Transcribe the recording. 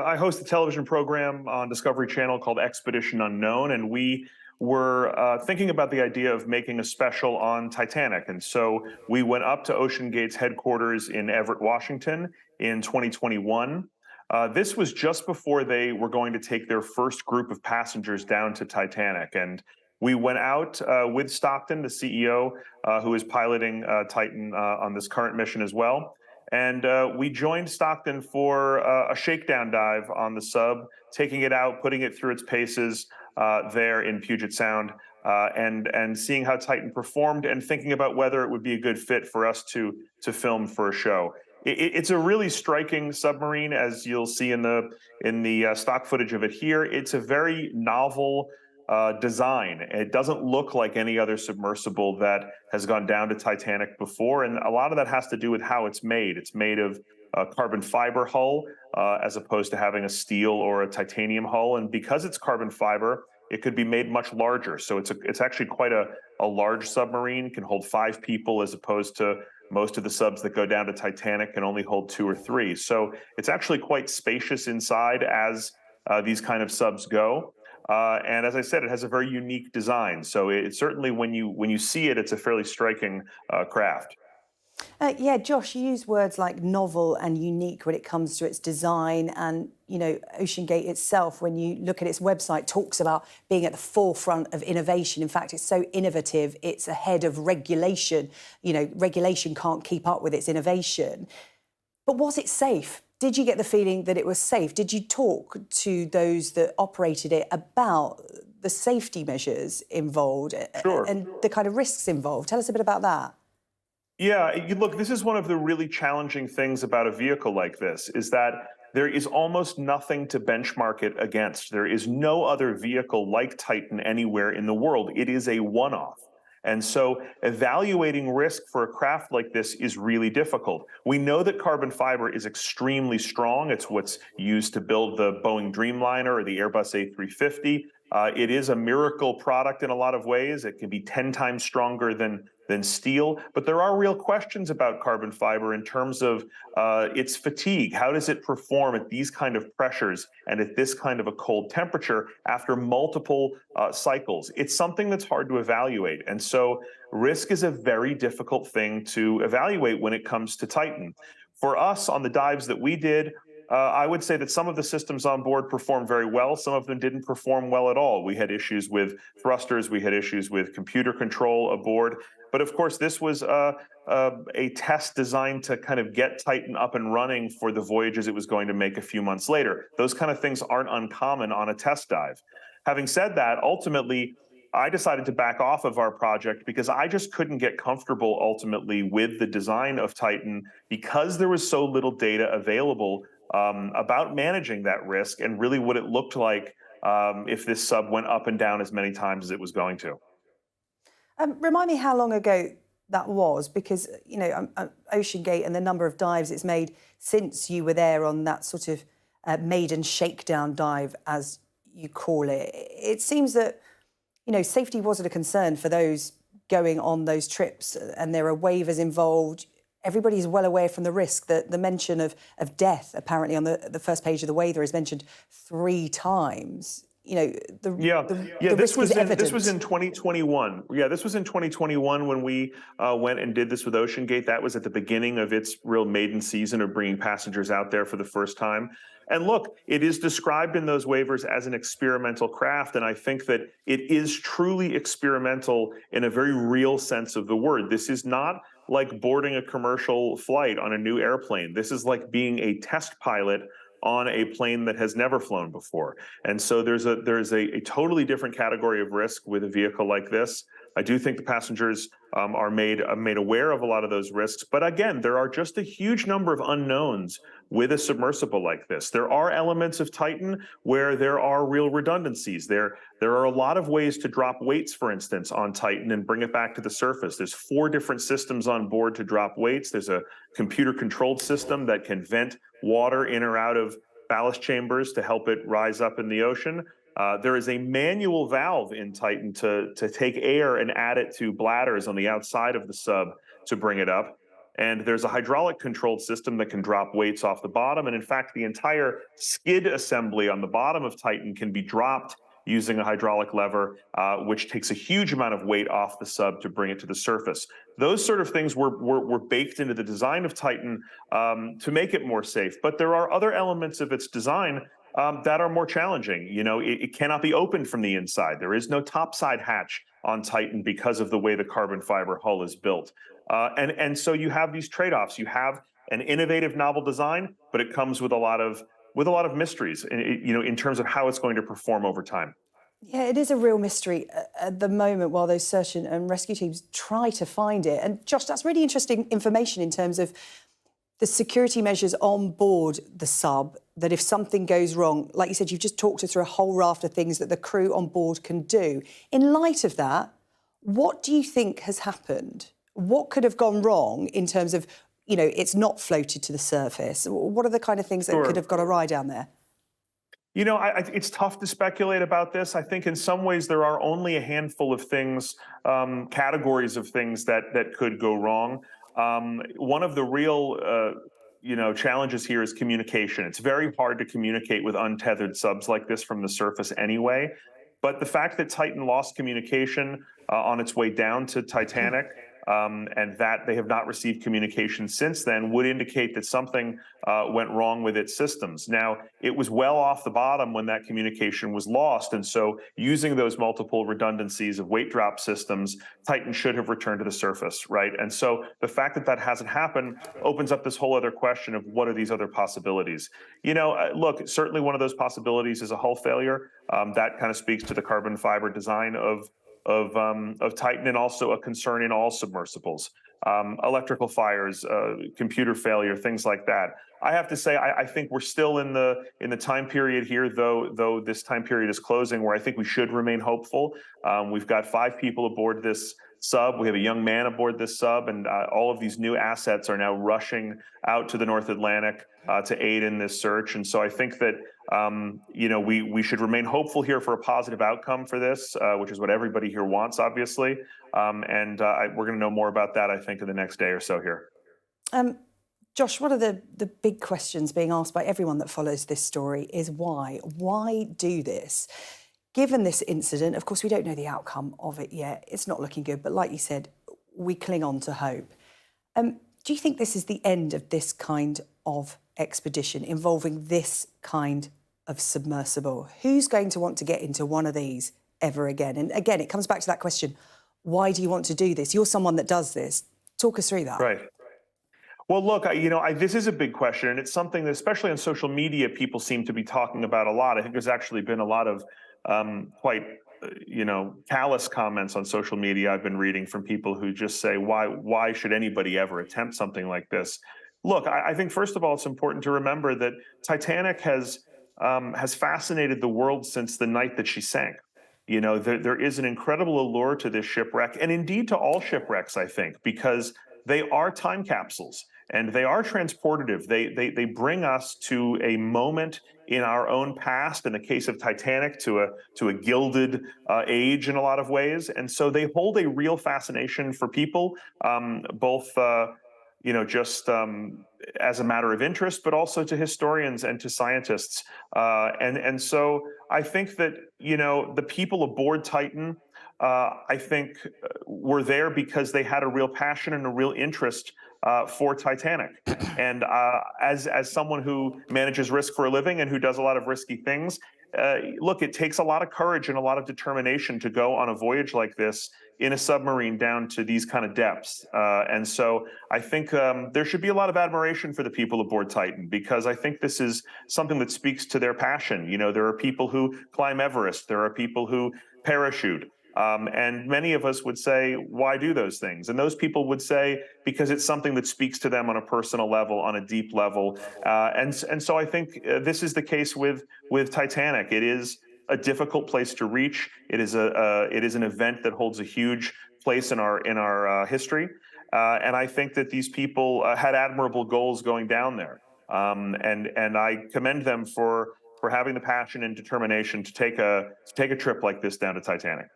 I host a television program on Discovery Channel called Expedition Unknown, and we were thinking about the idea of making a special on Titanic. And so we went up to OceanGate's headquarters in Everett, Washington in 2021. This was just before they were going to take their first group of passengers down to Titanic. And we went out with Stockton, the CEO, who is piloting Titan on this current mission as well. And we joined Stockton for a shakedown dive on the sub, taking it out, putting it through its paces there in Puget Sound, and seeing how Titan performed, and thinking about whether it would be a good fit for us to film for a show. It's a really striking submarine, as you'll see in the stock footage of it here. It's a very novel design. It doesn't look like any other submersible that has gone down to Titanic before, and a lot of that has to do with how it's made. It's made of a carbon fiber hull as opposed to having a steel or a titanium hull, and because it's carbon fiber, it could be made much larger. So it's actually quite a large submarine. It can hold 5 people as opposed to most of the subs that go down to Titanic can only hold 2 or 3. So it's actually quite spacious inside as these kind of subs go. And as I said, it has a very unique design. So it certainly, when you see it, it's a fairly striking craft. Yeah, Josh, you use words like novel and unique when it comes to its design, and OceanGate itself, when you look at its website, talks about being at the forefront of innovation. In fact, it's so innovative, it's ahead of regulation. Regulation can't keep up with its innovation. But was it safe? Did you get the feeling that it was safe? Did you talk to those that operated it about the safety measures involved and the kind of risks involved? Tell us a bit about that. Yeah, look, this is one of the really challenging things about a vehicle like this, is that there is almost nothing to benchmark it against. There is no other vehicle like Titan anywhere in the world. It is a one-off. And so evaluating risk for a craft like this is really difficult. We know that carbon fiber is extremely strong. It's what's used to build the Boeing Dreamliner or the Airbus A350. It is a miracle product in a lot of ways. It can be 10 times stronger than steel, but there are real questions about carbon fiber in terms of its fatigue. How does it perform at these kind of pressures and at this kind of a cold temperature after multiple cycles? It's something that's hard to evaluate. And so risk is a very difficult thing to evaluate when it comes to Titan. For us, on the dives that we did, I would say that some of the systems on board performed very well. Some of them didn't perform well at all. We had issues with thrusters. We had issues with computer control aboard. But of course, this was a test designed to kind of get Titan up and running for the voyages it was going to make a few months later. Those kind of things aren't uncommon on a test dive. Having said that, ultimately, I decided to back off of our project because I just couldn't get comfortable ultimately with the design of Titan, because there was so little data available about managing that risk and really what it looked like if this sub went up and down as many times as it was going to. Remind me how long ago that was, because OceanGate and the number of dives it's made since you were there on that sort of maiden shakedown dive, as you call it. It seems that safety wasn't a concern for those going on those trips, and there are waivers involved. Everybody's well aware from the risk that the mention of death, apparently on the first page of the waiver, is mentioned 3 times. This was in 2021. Yeah, this was in 2021 when we went and did this with OceanGate. That was at the beginning of its real maiden season of bringing passengers out there for the first time. And look, it is described in those waivers as an experimental craft, and I think that it is truly experimental in a very real sense of the word. This is not like boarding a commercial flight on a new airplane. This is like being a test pilot on a plane that has never flown before. And so there's a totally different category of risk with a vehicle like this. I do think the passengers are made aware of a lot of those risks. But again, there are just a huge number of unknowns with a submersible like this. There are elements of Titan where there are real redundancies. There are a lot of ways to drop weights, for instance, on Titan and bring it back to the surface. There's 4 different systems on board to drop weights. There's a computer-controlled system that can vent water in or out of ballast chambers to help it rise up in the ocean. There is a manual valve in Titan to take air and add it to bladders on the outside of the sub to bring it up. And there's a hydraulic controlled system that can drop weights off the bottom. And in fact, the entire skid assembly on the bottom of Titan can be dropped using a hydraulic lever, which takes a huge amount of weight off the sub to bring it to the surface. Those sort of things were baked into the design of Titan to make it more safe. But there are other elements of its design that are more challenging. You know, it cannot be opened from the inside. There is no topside hatch on Titan because of the way the carbon fiber hull is built. And so you have these trade-offs. You have an innovative, novel design, but it comes with a lot of mysteries, you know, in terms of how it's going to perform over time. Yeah, it is a real mystery at the moment while those search and rescue teams try to find it. And Josh, that's really interesting information in terms of the security measures on board the sub, that if something goes wrong, like you said, you've just talked us through a whole raft of things that the crew on board can do. In light of that, what do you think has happened? What could have gone wrong in terms of, you know, it's not floated to the surface? What are the kind of things that could have gone awry down there? You know, it's tough to speculate about this. I think in some ways there are only a handful of things, categories of things that could go wrong. One of the real, you know, challenges here is communication. It's very hard to communicate with untethered subs like this from the surface anyway. But the fact that Titan lost communication on its way down to Titanic, and that they have not received communication since then, would indicate that something went wrong with its systems. Now, it was well off the bottom when that communication was lost, and so using those multiple redundancies of weight drop systems, Titan should have returned to the surface, right? And so the fact that that hasn't happened opens up this whole other question of what are these other possibilities? You know, look, certainly one of those possibilities is a hull failure. That kind of speaks to the carbon fiber design of Titan, and also a concern in all submersibles. Electrical fires, computer failure, things like that. I have to say, I think we're still in the time period here, though this time period is closing, where I think we should remain hopeful. We've got 5 people aboard this sub. We have a young man aboard this sub, and all of these new assets are now rushing out to the North Atlantic to aid in this search. And so I think that you know, we should remain hopeful here for a positive outcome for this, which is what everybody here wants, obviously. We're going to know more about that, I think, in the next day or so here. Josh, one of the big questions being asked by everyone that follows this story is why? Why do this? Given this incident, of course, we don't know the outcome of it yet. It's not looking good. But like you said, we cling on to hope. Do you think this is the end of this kind of expedition involving this kind of submersible? Who's going to want to get into one of these ever again? And again, it comes back to that question, why do you want to do this? You're someone that does this. Talk us through that. Right. Well, look, you know, this is a big question, and it's something that, especially on social media, people seem to be talking about a lot. I think there's actually been a lot of quite, you know, callous comments on social media I've been reading from people who just say, why should anybody ever attempt something like this? Look, I think first of all, it's important to remember that Titanic has fascinated the world since the night that she sank. You know, there is an incredible allure to this shipwreck, and indeed to all shipwrecks, I think, because they are time capsules and they are transportative. They bring us to a moment in our own past. In the case of Titanic, to a gilded age in a lot of ways, and so they hold a real fascination for people, both. You know, just as a matter of interest, but also to historians and to scientists. And so I think that, you know, the people aboard Titan, I think, were there because they had a real passion and a real interest for Titanic. And as someone who manages risk for a living and who does a lot of risky things, look, it takes a lot of courage and a lot of determination to go on a voyage like this in a submarine down to these kind of depths. And so I think there should be a lot of admiration for the people aboard Titan, because I think this is something that speaks to their passion. You know, there are people who climb Everest, there are people who parachute. And many of us would say, why do those things? And those people would say, because it's something that speaks to them on a personal level, on a deep level. And so I think this is the case with Titanic. It is a difficult place to reach. It is an event that holds a huge place in our history. And I think that these people had admirable goals going down there. And I commend them for having the passion and determination to take a trip like this down to Titanic.